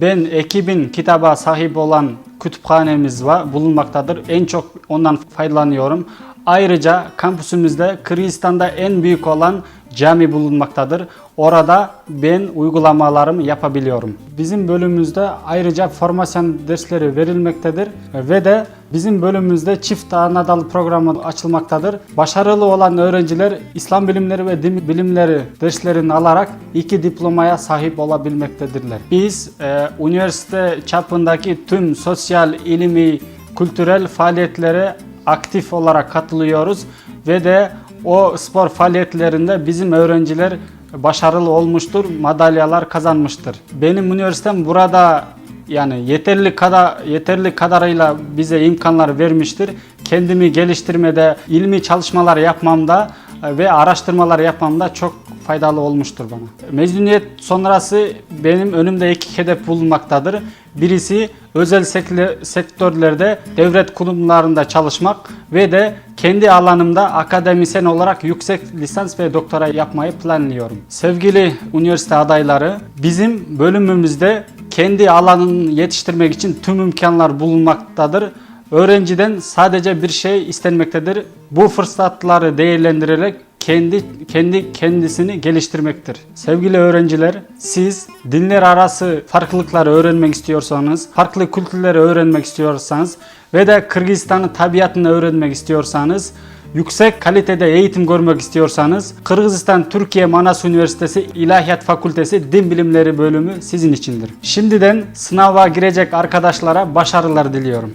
Ben ekibin kitaba sahip olan kütüphanemiz bulunmaktadır. En çok ondan faydalanıyorum. Ayrıca kampüsümüzde Kırgızistan'da en büyük olan cami bulunmaktadır. Orada ben uygulamalarımı yapabiliyorum. Bizim bölümümüzde ayrıca formasyon dersleri verilmektedir ve de bizim bölümümüzde çift anadolu programı açılmaktadır. Başarılı olan öğrenciler İslam bilimleri ve din bilimleri derslerini alarak 2 diplomaya sahip olabilmektedirler. Biz üniversite çapındaki tüm sosyal, ilmi, kültürel faaliyetlere aktif olarak katılıyoruz ve de o spor faaliyetlerinde bizim öğrenciler başarılı olmuştur, madalyalar kazanmıştır. Benim üniversitem burada yani yeterli kadarıyla bize imkanlar vermiştir. Kendimi geliştirmede, ilmi çalışmalar yapmamda ve araştırmalar yapmamda çok faydalı olmuştur bana. Mezuniyet sonrası benim önümde 2 hedef bulunmaktadır. Birisi özel sektörlerde, devlet kurumlarında çalışmak ve de kendi alanımda akademisyen olarak yüksek lisans ve doktora yapmayı planlıyorum. Sevgili üniversite adayları, bizim bölümümüzde kendi alanını yetiştirmek için tüm imkanlar bulunmaktadır. Öğrenciden sadece bir şey istenmektedir. Bu fırsatları değerlendirerek kendisini geliştirmektir. Sevgili öğrenciler, siz dinler arası farklılıkları öğrenmek istiyorsanız, farklı kültürleri öğrenmek istiyorsanız ve de Kırgızistan'ın tabiatını öğrenmek istiyorsanız, yüksek kalitede eğitim görmek istiyorsanız, Kırgızistan Türkiye Manas Üniversitesi İlahiyat Fakültesi Din Bilimleri Bölümü sizin içindir. Şimdiden sınava girecek arkadaşlara başarılar diliyorum.